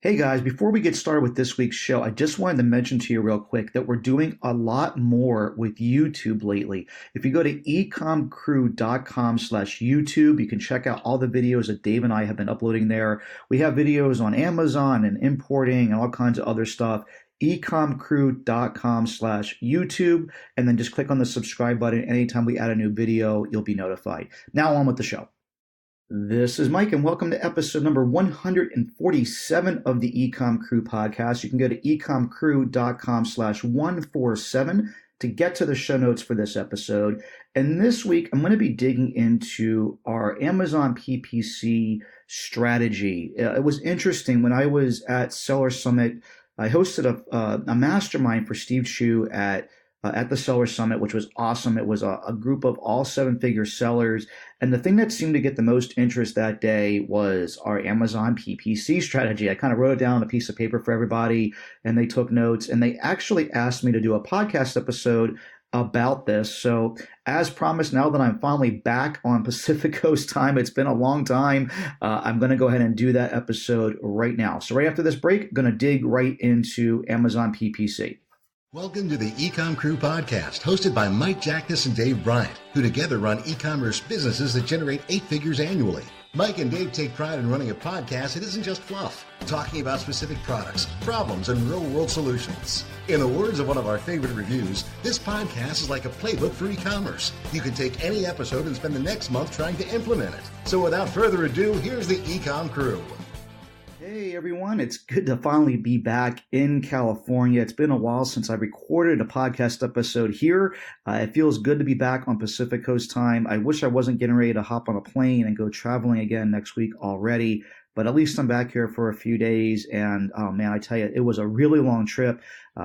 Hey guys, before we get started with this week's show, I just wanted to mention to you real quick that we're doing a lot more with YouTube lately. If you go to ecomcrew.com/YouTube, you can check out all the videos that Dave and I have been uploading there. We have videos on Amazon and importing and all kinds of other stuff. ecomcrew.com/YouTube, and then just click on the subscribe button. Anytime we add a new video, you'll be notified. Now on with the show. This is Mike, and welcome to episode number 147 of the EcomCrew podcast. You can go to ecomcrew.com/147 to get to the show notes for this episode. And this week, I'm going to be digging into our Amazon PPC strategy. It was interesting. When I was at Seller Summit, I hosted a mastermind for Steve Chu at the Seller Summit, which was awesome. It was a group of all seven-figure sellers. And the thing that seemed to get the most interest that day was our Amazon PPC strategy. I kind of wrote it down on a piece of paper for everybody, and they took notes. And they actually asked me to do a podcast episode about this. So as promised, now that I'm finally back on Pacific Coast time, it's been a long time, I'm going to go ahead and do that episode right now. So right after this break, I'm going to dig right into Amazon PPC. Welcome to the EcomCrew podcast, hosted by Mike Jackness and Dave Bryant, who together run e-commerce businesses that generate 8 figures annually. Mike and Dave take pride in running a podcast that isn't just fluff, talking about specific products, problems, and real-world solutions. In the words of one of our favorite reviews, this podcast is like a playbook for e-commerce. You can take any episode and spend the next month trying to implement it. So without further ado, here's the EcomCrew. Hey everyone, it's good to finally be back in California. It's been a while since I recorded a podcast episode here. It feels good to be back on Pacific Coast time. I wish I wasn't getting ready to hop on a plane and go traveling again next week already, but at least I'm back here for a few days. And oh man, I tell you, it was a really long trip.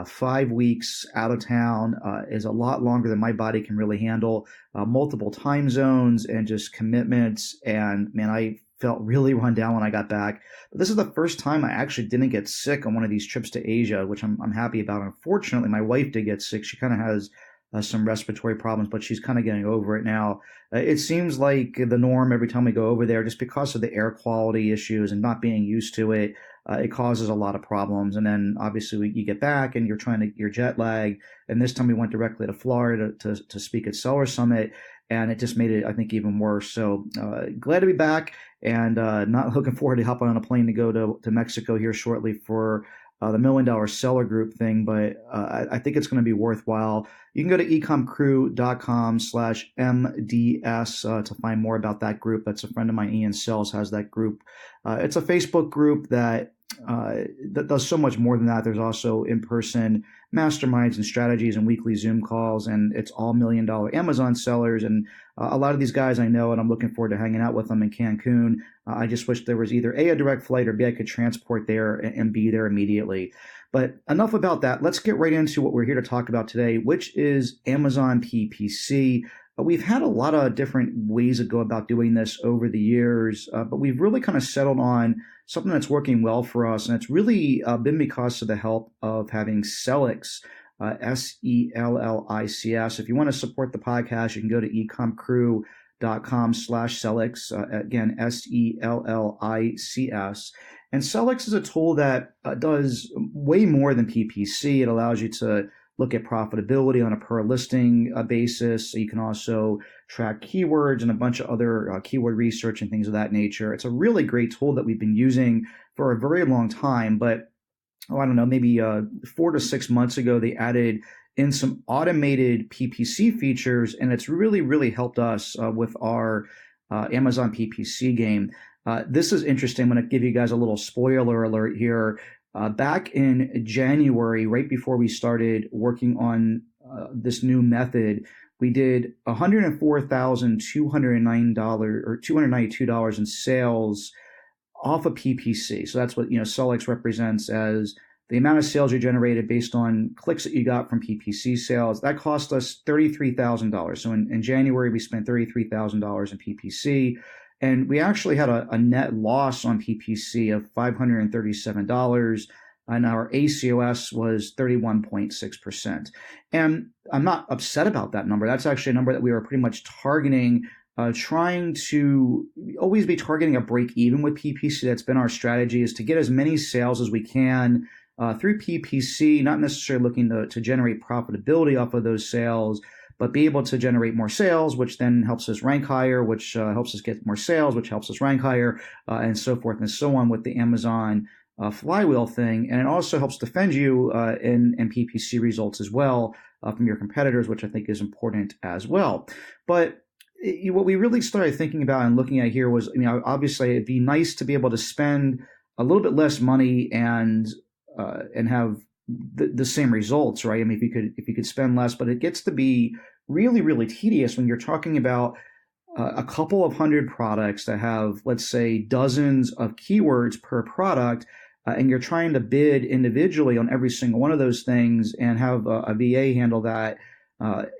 5 weeks out of town is a lot longer than my body can really handle. Multiple time zones and just commitments. And man, I felt really run down when I got back. But this is the first time I actually didn't get sick on one of these trips to Asia, which I'm happy about. Unfortunately, my wife did get sick. She kind of has some respiratory problems, but she's kind of getting over it now. It seems like the norm every time we go over there, just because of the air quality issues and not being used to it. It causes a lot of problems. And then obviously you get back and you're jet lagged. And this time we went directly to Florida to speak at Seller Summit. And it just made it, I think, even worse. So glad to be back, and not looking forward to hopping on a plane to go to Mexico here shortly for the $1 Million Seller Group thing. But I think it's going to be worthwhile. You can go to ecomcrew.com/MDS to find more about that group. That's a friend of mine, Ian Sells, has that group. It's a Facebook group that does so much more than that. There's also in-person masterminds and strategies and weekly Zoom calls, and it's all $1 Million Amazon sellers. And a lot of these guys I know, and I'm looking forward to hanging out with them in Cancun. I just wish there was either a direct flight, or B, I could transport there and be there immediately. But enough about that. Let's get right into what we're here to talk about today, which is Amazon PPC. We've had a lot of different ways to go about doing this over the years, but we've really kind of settled on something that's working well for us. And it's really been because of the help of having Sellics, Sellics. If you want to support the podcast, you can go to ecomcrew.com/Sellics. Again, Sellics. And Sellics is a tool that does way more than PPC. It allows you to look at profitability on a per listing basis. So you can also track keywords and a bunch of other keyword research and things of that nature. It's a really great tool that we've been using for a very long time, but I don't know, maybe 4 to 6 months ago, they added in some automated PPC features, and it's really, really helped us with our Amazon PPC game. This is interesting. I'm going to give you guys a little spoiler alert here. Back in January, right before we started working on this new method, we did $104,292 in sales off of PPC. So that's what Sellics represents as the amount of sales you generated based on clicks that you got from PPC sales. That cost us $33,000. So in January, we spent $33,000 in PPC. And we actually had a net loss on PPC of $537, and our ACOS was 31.6%. And I'm not upset about that number. That's actually a number that we were pretty much targeting trying to always be targeting a break even with PPC. That's been our strategy, is to get as many sales as we can through PPC, not necessarily looking to generate profitability off of those sales, but be able to generate more sales, which then helps us rank higher, which helps us get more sales, which helps us rank higher, and so forth and so on with the Amazon flywheel thing. And it also helps defend you in PPC results as well from your competitors, which I think is important as well. But what we really started thinking about and looking at here was, obviously it'd be nice to be able to spend a little bit less money and have the same results, right? I mean, if you could spend less, but it gets to be really, really tedious when you're talking about a couple of hundred products that have, let's say, dozens of keywords per product, and you're trying to bid individually on every single one of those things and have a VA handle that.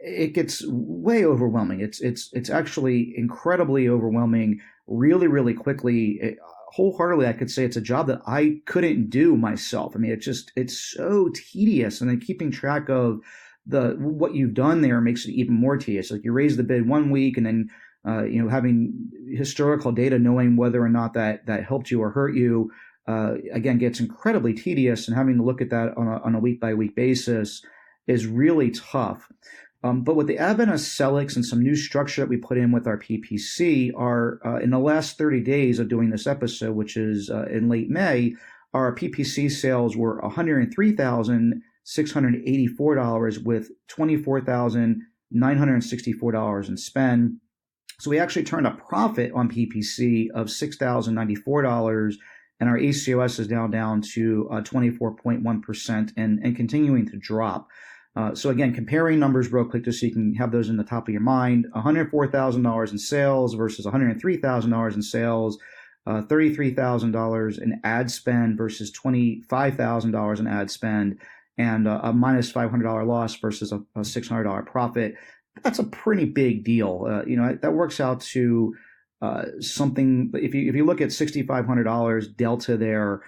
It gets way overwhelming. It's actually incredibly overwhelming, really, really quickly. Wholeheartedly, I could say it's a job that I couldn't do myself. I mean, it's so tedious, and then keeping track of what you've done there makes it even more tedious. Like, you raise the bid one week, and then having historical data, knowing whether or not that helped you or hurt you, again, gets incredibly tedious, and having to look at that on a week by week basis is really tough. But with the advent of Selix and some new structure that we put in with our PPC, in the last 30 days of doing this episode, which is in late May, our PPC sales were $103,684 with $24,964 in spend. So we actually turned a profit on PPC of $6,094, and our ACOS is now down to 24.1% and continuing to drop. So again, comparing numbers real quick just so you can have those in the top of your mind. $104,000 in sales versus $103,000 in sales, $33,000 in ad spend versus $25,000 in ad spend, and a minus $500 loss versus a $600 profit. That's a pretty big deal. That works out to something. If you look at $6,500 delta there,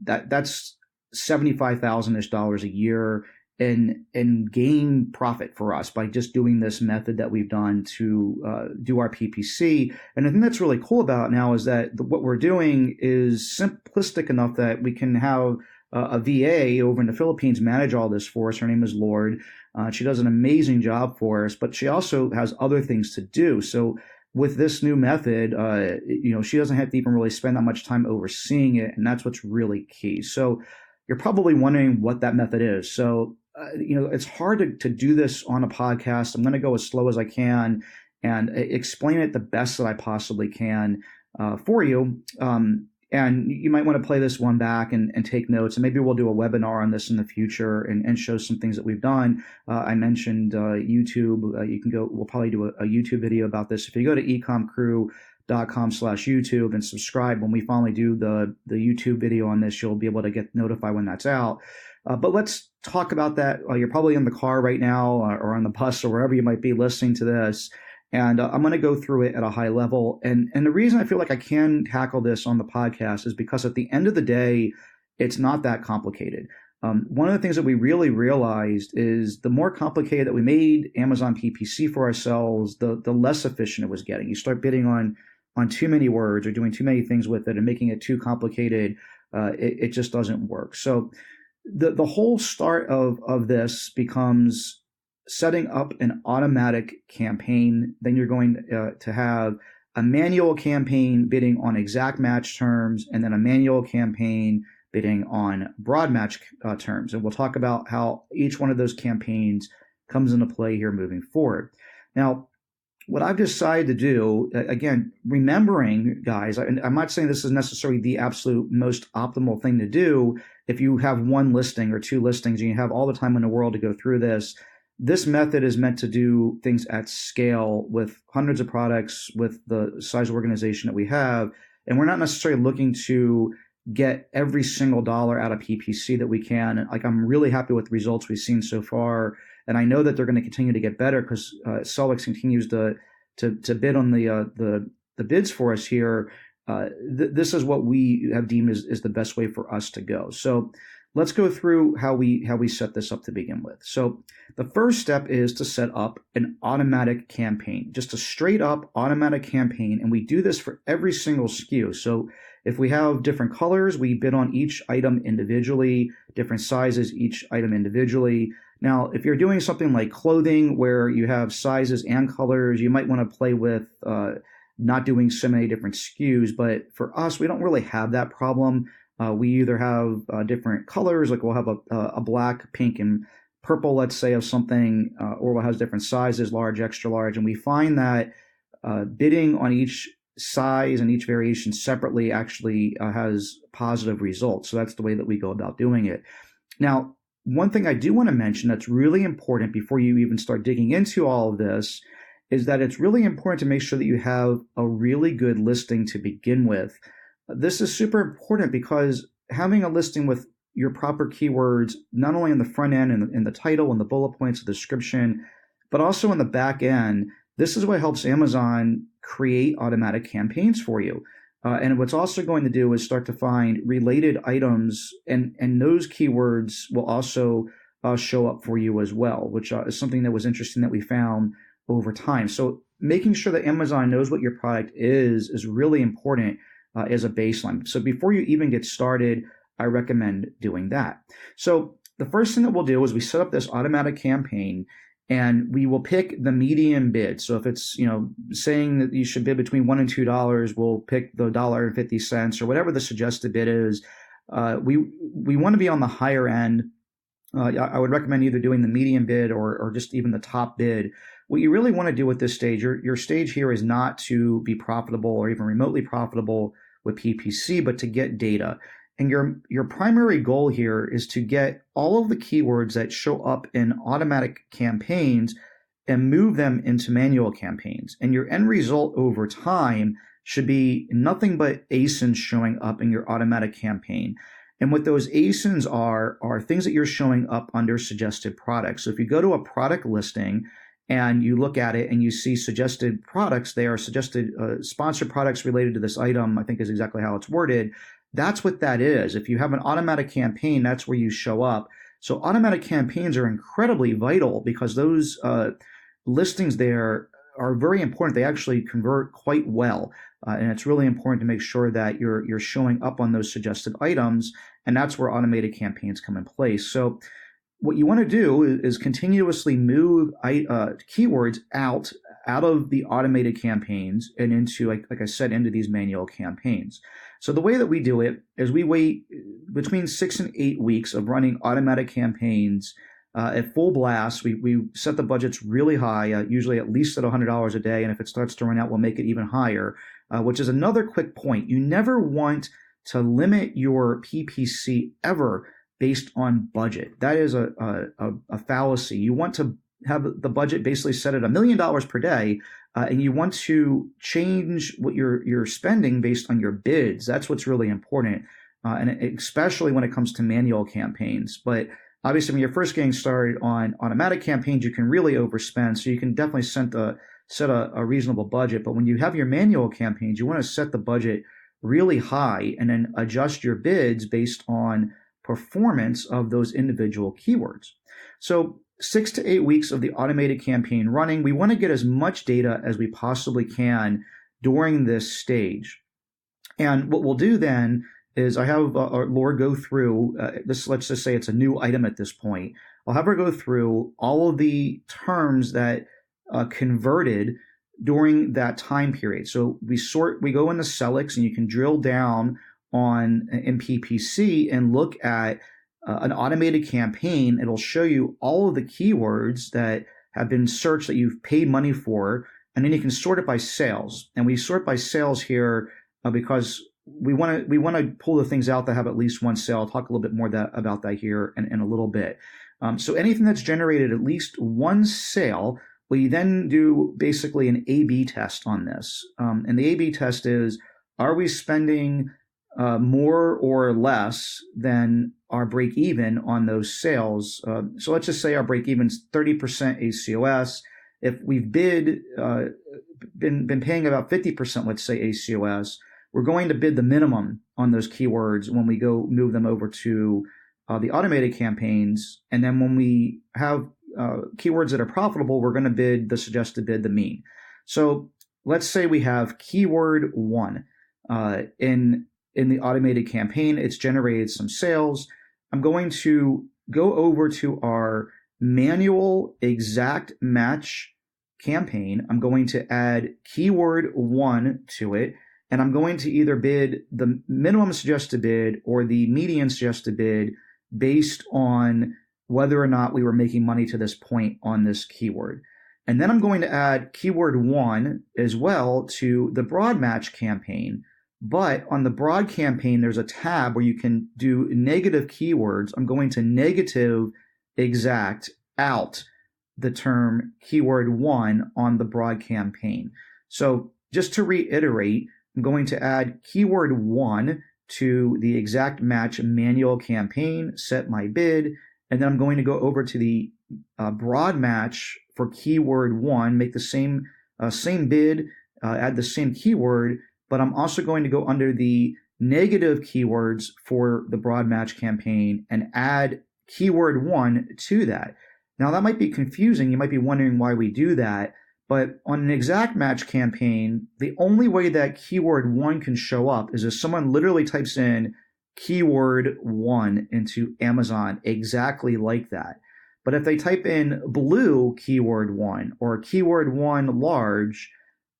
that's $75,000-ish a year and gain profit for us by just doing this method that we've done to do our PPC. And the thing that's really cool about it now is that what we're doing is simplistic enough that we can have a VA over in the Philippines manage all this for us. Her name is Lord. She does an amazing job for us, but she also has other things to do. So with this new method, she doesn't have to even really spend that much time overseeing it, and that's what's really key. So you're probably wondering what that method is. So it's hard to do this on a podcast. I'm going to go as slow as I can and explain it the best that I possibly can for you. And you might want to play this one back and take notes. And maybe we'll do a webinar on this in the future and show some things that we've done. I mentioned YouTube. We'll probably do a YouTube video about this. If you go to EcomCrew.com/YouTube and subscribe, when we finally do the YouTube video on this, you'll be able to get notified when that's out. But let's talk about that. You're probably in the car right now or on the bus or wherever you might be listening to this. And I'm going to go through it at a high level. And the reason I feel like I can tackle this on the podcast is because at the end of the day, it's not that complicated. One of the things that we really realized is the more complicated that we made Amazon PPC for ourselves, the less efficient it was getting. You start bidding on too many words or doing too many things with it and making it too complicated, it just doesn't work. So the whole start of this becomes setting up an automatic campaign. Then you're going to have a manual campaign bidding on exact match terms, and then a manual campaign bidding on broad match terms. And we'll talk about how each one of those campaigns comes into play here moving forward. Now, what I've decided to do, again, remembering, guys, I'm not saying this is necessarily the absolute most optimal thing to do if you have one listing or two listings and you have all the time in the world to go through this. This method is meant to do things at scale with hundreds of products with the size organization that we have. And we're not necessarily looking to get every single dollar out of PPC that we can. And I'm really happy with the results we've seen so far. And I know that they're going to continue to get better because Selix continues to bid on the bids for us here. This is what we have deemed is the best way for us to go. So let's go through how we set this up to begin with. So the first step is to set up an automatic campaign, just a straight up automatic campaign. And we do this for every single SKU. So if we have different colors, we bid on each item individually, different sizes, each item individually. Now, if you're doing something like clothing where you have sizes and colors, you might want to play with not doing so many different SKUs. But for us, we don't really have that problem. We either have different colors, like we'll have a black, pink, and purple, let's say, of something, or we'll have different sizes, large, extra large. And we find that bidding on each size and each variation separately actually has positive results. So that's the way that we go about doing it. Now, one thing I do want to mention that's really important before you even start digging into all of this is that it's really important to make sure that you have a really good listing to begin with. This is super important because having a listing with your proper keywords, not only in the front end and in the title and the bullet points, the description, but also in the back end, this is what helps Amazon create automatic campaigns for you. And what's also going to do is start to find related items, and those keywords will also show up for you as well, which is something that was interesting that we found over time. So making sure that Amazon knows what your product is really important as a baseline. So before you even get started, I recommend doing that. So the first thing that we'll do is we set up this automatic campaign, and we will pick the median bid. So if it's, saying that you should bid between $1 and $2, we'll pick the $1.50 or whatever the suggested bid is. We want to be on the higher end. I would recommend either doing the median bid or just even the top bid. What you really want to do at this stage, your stage here is not to be profitable or even remotely profitable with PPC, but to get data. And your primary goal here is to get all of the keywords that show up in automatic campaigns and move them into manual campaigns. And your end result over time should be nothing but ASINs showing up in your automatic campaign. And what those ASINs are things that you're showing up under suggested products. So if you go to a product listing and you look at it and you see suggested products, they are suggested sponsored products related to this item, I think is exactly how it's worded. That's what that is. If you have an automatic campaign, that's where you show up. So automatic campaigns are incredibly vital because those listings there are very important. They actually convert quite well. And it's really important to make sure that you're showing up on those suggested items. And that's where automated campaigns come in place. So what you want to do is continuously move keywords out of the automated campaigns and into, like I said, into these manual campaigns. So the way that we do it is we wait between 6 and 8 weeks of running automatic campaigns at full blast. We set the budgets really high, usually at least at $100 a day. And if it starts to run out, we'll make it even higher, which is another quick point. You never want to limit your PPC ever based on budget. That is a fallacy. You want to have the budget basically set at $1 million per day, and you want to change what you're spending based on your bids. That's what's really important, and especially when it comes to manual campaigns. But obviously, when you're first getting started on automatic campaigns, you can really overspend. So you can definitely set a reasonable budget. But when you have your manual campaigns, you want to set the budget really high and then adjust your bids based on performance of those individual keywords. So 6 to 8 weeks of the automated campaign running, we want to get as much data as we possibly can during this stage. And what we'll do then is I have Laura go through this. Let's just say it's a new item at this point. I'll have her go through all of the terms that converted during that time period. So we go into Selix, and you can drill down in PPC and look at an automated campaign. It'll show you all of the keywords that have been searched that you've paid money for, and then you can sort it by sales. And we sort by sales here because we want to pull the things out that have at least one sale. I'll talk a little bit more about that here in a little bit. So anything that's generated at least one sale, we then do basically an A/B test on this. And the A/B test is, are we spending more or less than our break even on those sales? So let's just say our break even is 30% ACOS. If we've been paying about 50%, let's say ACOS, we're going to bid the minimum on those keywords when we go move them over to the automated campaigns. And then when we have keywords that are profitable, we're going to bid the suggested bid, the mean. So let's say we have keyword 1 in the automated campaign. It's generated some sales. I'm going to go over to our manual exact match campaign. I'm going to add keyword 1 to it, and I'm going to either bid the minimum suggested bid or the median suggested bid based on whether or not we were making money to this point on this keyword. And then I'm going to add keyword 1 as well to the broad match campaign. But on the broad campaign, there's a tab where you can do negative keywords. I'm going to negative exact out the term keyword 1 on the broad campaign. So just to reiterate, I'm going to add keyword 1 to the exact match manual campaign, set my bid, and then I'm going to go over to the broad match for keyword 1, make the same bid, add the same keyword, but I'm also going to go under the negative keywords for the broad match campaign and add keyword 1 to that. Now that might be confusing. You might be wondering why we do that, but on an exact match campaign, the only way that keyword 1 can show up is if someone literally types in keyword 1 into Amazon exactly like that. But if they type in blue keyword 1 or keyword 1 large,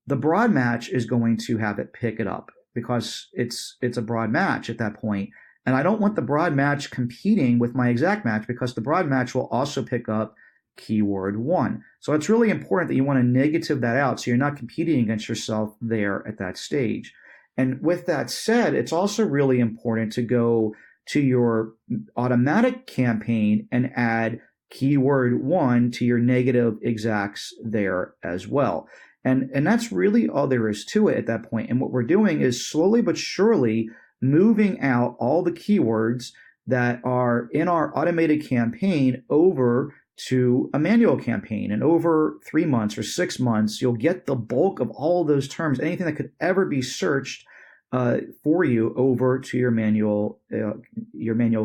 the broad match is going to have it pick it up because it's a broad match at that point. And I don't want the broad match competing with my exact match because the broad match will also pick up keyword 1. So it's really important that you want to negative that out so you're not competing against yourself there at that stage. And with that said, it's also really important to go to your automatic campaign and add keyword 1 to your negative exacts there as well. And that's really all there is to it at that point. And what we're doing is slowly but surely moving out all the keywords that are in our automated campaign over to a manual campaign. And over 3 months or 6 months, you'll get the bulk of all those terms, anything that could ever be searched for you over to your manual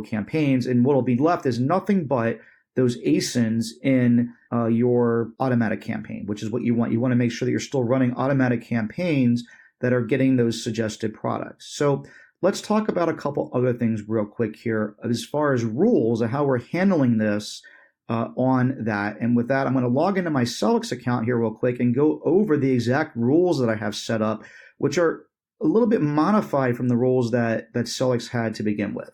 campaigns. And what'll be left is nothing but those ASINs in your automatic campaign, which is what you want. You want to make sure that you're still running automatic campaigns that are getting those suggested products. So let's talk about a couple other things real quick here as far as rules and how we're handling this on that. And with that, I'm going to log into my Celix account here real quick and go over the exact rules that I have set up, which are a little bit modified from the rules that Celix had to begin with.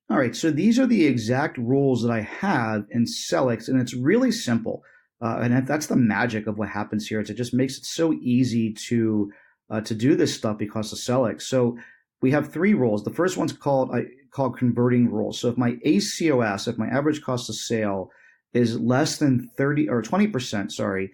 All right, so these are the exact rules that I have in Celix, and it's really simple. And that's the magic of what happens here. It just makes it so easy to do this stuff because of Celix. So we have 3 rules. The first one's called converting rules. So if my ACOS, if my average cost of sale is less than 20%,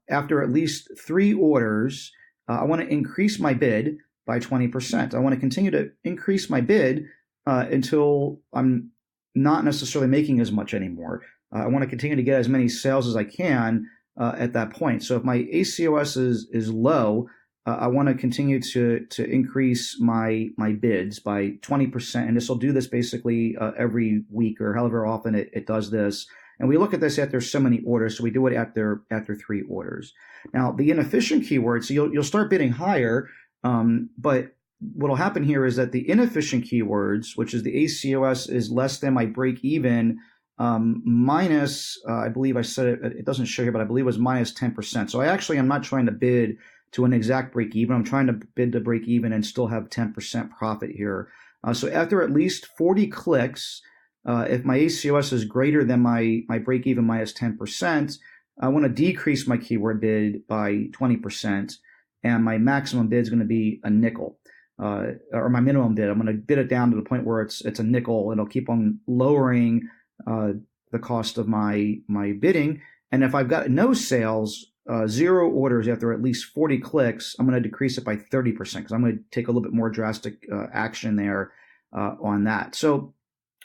after at least 3 orders, I want to increase my bid by 20%. I want to continue to increase my bid until I'm not necessarily making as much anymore. I want to continue to get as many sales as I can at that point. So if my ACOS is low, I want to continue to increase my bids by 20%. And this will do this basically every week or however often it does this. And we look at this after so many orders. So we do it after 3 orders. Now, the inefficient keyword, so you'll start bidding higher, but what will happen here is that the inefficient keywords, which is the ACOS is less than my break even, minus, I believe I said it doesn't show here, but I believe it was minus 10%. So I'm not trying to bid to an exact break even. I'm trying to bid to break even and still have 10% profit here. So after at least 40 clicks, if my ACOS is greater than my break even minus 10%, I want to decrease my keyword bid by 20%, and my maximum bid is going to be a nickel. Or my minimum bid, I'm going to bid it down to the point where it's a nickel. It'll keep on lowering the cost of my bidding. And if I've got no sales, 0 orders after at least 40 clicks, I'm going to decrease it by 30% because I'm going to take a little bit more drastic action there on that. So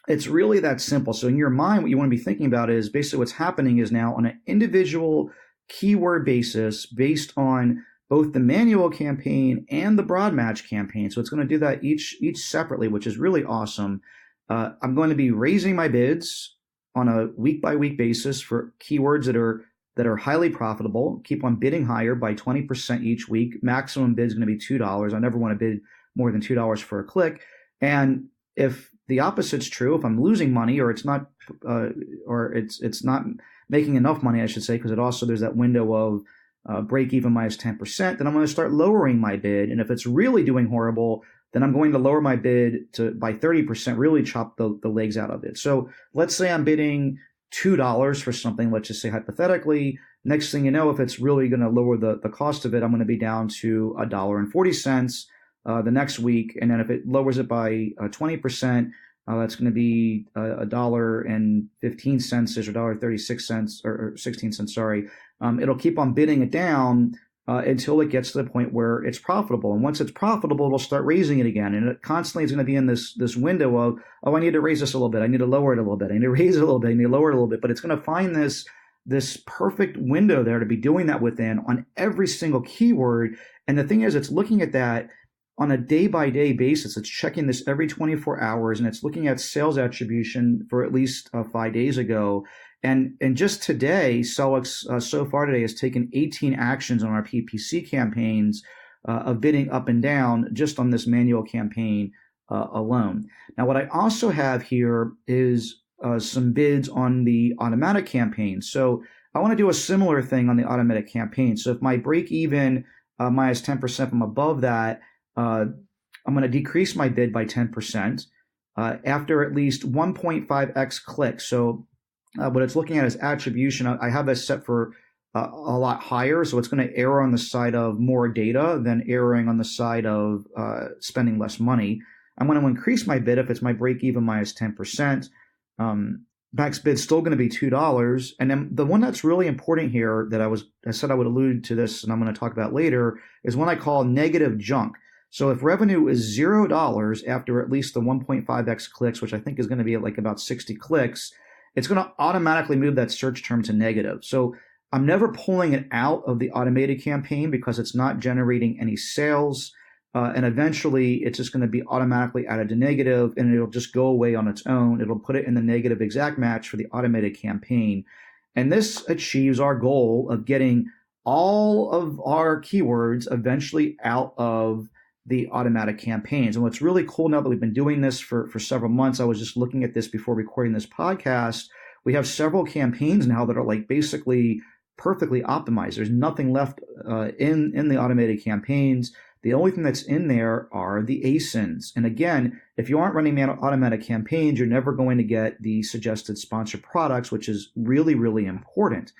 it's really that simple. So in your mind, what you want to be thinking about is basically what's happening is now on an individual keyword basis based on both the manual campaign and the broad match campaign. So it's going to do that each separately, which is really awesome. I'm going to be raising my bids on a week by week basis for keywords that are highly profitable. Keep on bidding higher by 20% each week. Maximum bid is going to be $2. I never want to bid more than $2 for a click. And if the opposite's true, if I'm losing money or it's not making enough money, I should say, because there's that window of break even minus 10%, then I'm going to start lowering my bid. And if it's really doing horrible, then I'm going to lower my bid by 30%, really chop the legs out of it. So let's say I'm bidding $2 for something, let's just say hypothetically. Next thing you know, if it's really going to lower the cost of it, I'm going to be down to $1.40 the next week. And then if it lowers it by 20%, that's going to be $1.15 or $1.36 or 16 cents. Sorry. It'll keep on bidding it down until it gets to the point where it's profitable. And once it's profitable, it'll start raising it again. And it constantly is going to be in this window of, oh, I need to raise this a little bit. I need to lower it a little bit. I need to raise it a little bit. I need to lower it a little bit. But it's going to find this perfect window there to be doing that within on every single keyword. And the thing is, it's looking at that on a day-by-day basis. It's checking this every 24 hours, and it's looking at sales attribution for at least 5 days ago. And just today, Celix so far today has taken 18 actions on our PPC campaigns of bidding up and down just on this manual campaign alone. Now, what I also have here is some bids on the automatic campaign. So I want to do a similar thing on the automatic campaign. So if my break even minus 10% from above that, I'm going to decrease my bid by 10% after at least 1.5x clicks. So what it's looking at is attribution. I have that set for a lot higher, so it's going to err on the side of more data than erring on the side of spending less money. I'm going to increase my bid if it's my break even minus 10%. Max bid's still going to be $2. And then the one that's really important here that I said I would allude to this, and I'm going to talk about later, is one I call negative junk. So if revenue is $0 after at least the 1.5x clicks, which I think is going to be at like about 60 clicks, it's going to automatically move that search term to negative. So I'm never pulling it out of the automated campaign because it's not generating any sales. And eventually it's just going to be automatically added to negative, and it'll just go away on its own. It'll put it in the negative exact match for the automated campaign. And this achieves our goal of getting all of our keywords eventually out of the automatic campaigns. And what's really cool now that we've been doing this for several months, I was just looking at this before recording this podcast, we have several campaigns now that are like basically perfectly optimized. There's nothing left in the automated campaigns. The only thing that's in there are the ASINs. And again, if you aren't running automatic campaigns, you're never going to get the suggested sponsored products, which is really, really important.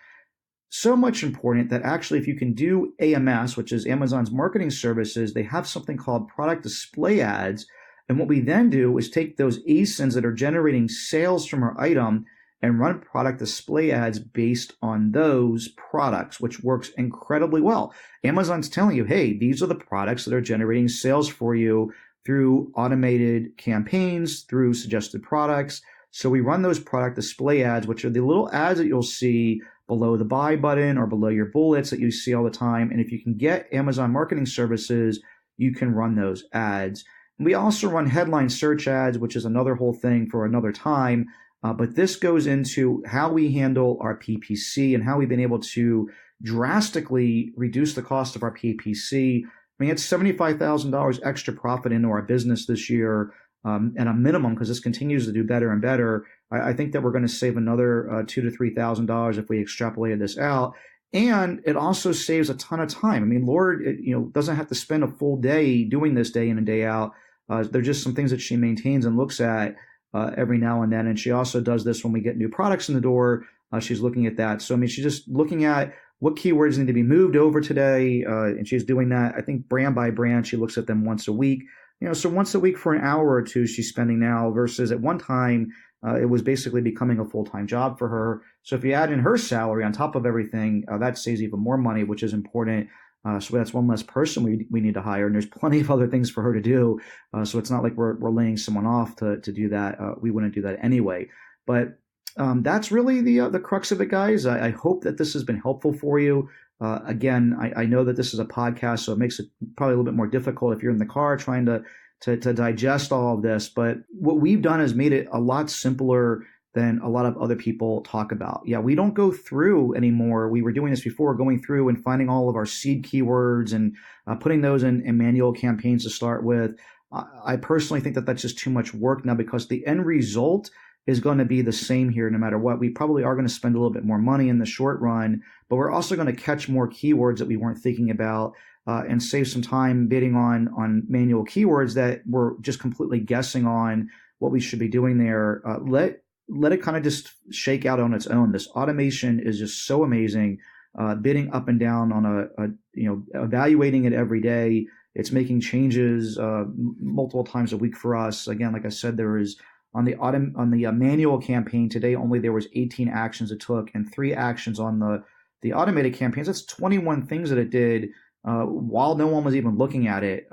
So much important that actually if you can do AMS, which is Amazon's marketing services, they have something called product display ads. And what we then do is take those ASINs that are generating sales from our item and run product display ads based on those products, which works incredibly well. Amazon's telling you, hey, these are the products that are generating sales for you through automated campaigns, through suggested products. So we run those product display ads, which are the little ads that you'll see below the buy button or below your bullets that you see all the time. And if you can get Amazon marketing services, you can run those ads. And we also run headline search ads, which is another whole thing for another time. But this goes into how we handle our PPC and how we've been able to drastically reduce the cost of our PPC. I mean, it's $75,000 extra profit into our business this year at a minimum, because this continues to do better and better. I think that we're going to save another $2,000 to $3,000 if we extrapolated this out. And it also saves a ton of time. I mean, Lord, doesn't have to spend a full day doing this day in and day out. There's just some things that she maintains and looks at every now and then. And she also does this when we get new products in the door. She's looking at that. So, I mean, she's just looking at what keywords need to be moved over today. And she's doing that, I think, brand by brand. She looks at them once a week. So once a week for an hour or two she's spending now, versus at one time it was basically becoming a full-time job for her. So if you add in her salary on top of everything, that saves even more money, which is important. So that's one less person we need to hire, and there's plenty of other things for her to do. So it's not like we're laying someone off to do that. We wouldn't do that anyway. But that's really the crux of it, guys. I hope that this has been helpful for you. Again, I know that this is a podcast, so it makes it probably a little bit more difficult if you're in the car trying to to digest all of this. But what we've done is made it a lot simpler than a lot of other people talk about. Yeah, we don't go through anymore. We were doing this before, going through and finding all of our seed keywords and putting those in manual campaigns to start with. I personally think that that's just too much work now, because the end result is going to be the same here no matter what. We probably are going to spend a little bit more money in the short run, but we're also going to catch more keywords that we weren't thinking about and save some time bidding on manual keywords that we're just completely guessing on what we should be doing there. Let it kind of just shake out on its own. This automation is just so amazing. Bidding up and down on evaluating it every day. It's making changes multiple times a week for us. Again, like I said, there is on the manual campaign today, only there was 18 actions it took and 3 actions on the automated campaigns. That's 21 things that it did while no one was even looking at it.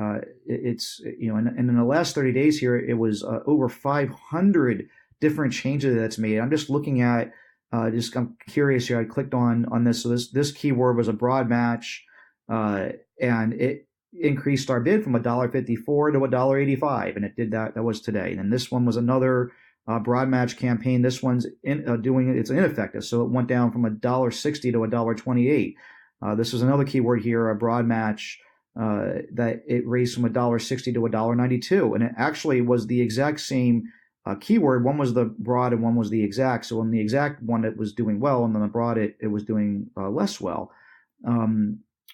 It's and in the last 30 days here, it was over 500 different changes that's made. I'm just looking at, I'm curious here. I clicked on this. So this keyword was a broad match, and it increased our bid from $1.54 to $1.85, and it did that. That was today. And then this one was another broad match campaign. This one's it's ineffective, so it went down from $1.60 to $1.28. This was another keyword here, a broad match, that it raised from $1.60 to $1.92, and it actually was the exact same keyword. One was the broad and one was the exact. So on the exact one, it was doing well, and then the broad, it was doing less well.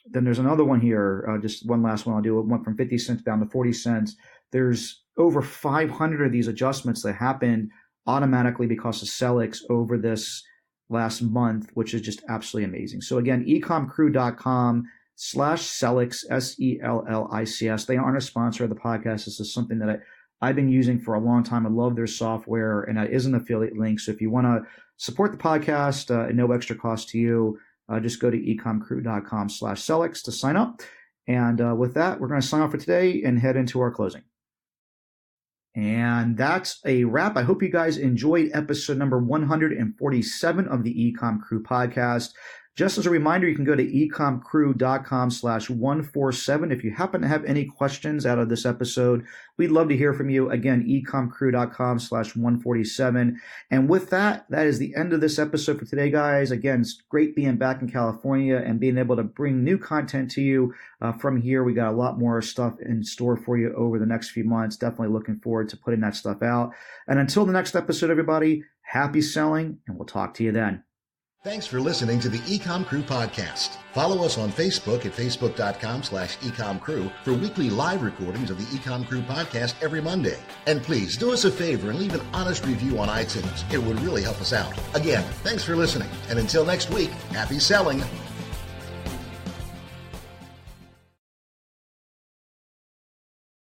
Then there's another one here, just one last one I'll do. It went from 50 cents down to 40 cents. There's over 500 of these adjustments that happened automatically because of Sellics over this last month, which is just absolutely amazing. So again, EcomCrew.com/Sellics, SELLICS. They aren't a sponsor of the podcast. This is something that I've been using for a long time. I love their software, and that is an affiliate link. So if you want to support the podcast at no extra cost to you, just go to EcomCrew.com/Sellics to sign up. And with that, we're going to sign off for today and head into our closing. And that's a wrap. I hope you guys enjoyed episode number 147 of the EcomCrew podcast. Just as a reminder, you can go to EcomCrew.com/147. If you happen to have any questions out of this episode, we'd love to hear from you. Again, EcomCrew.com/147. And with that, that is the end of this episode for today, guys. Again, it's great being back in California and being able to bring new content to you from here. We got a lot more stuff in store for you over the next few months. Definitely looking forward to putting that stuff out. And until the next episode, everybody, happy selling, and we'll talk to you then. Thanks for listening to the EcomCrew podcast. Follow us on Facebook at facebook.com/EcomCrew for weekly live recordings of the EcomCrew podcast every Monday. And please do us a favor and leave an honest review on iTunes. It would really help us out. Again, thanks for listening. And until next week, happy selling.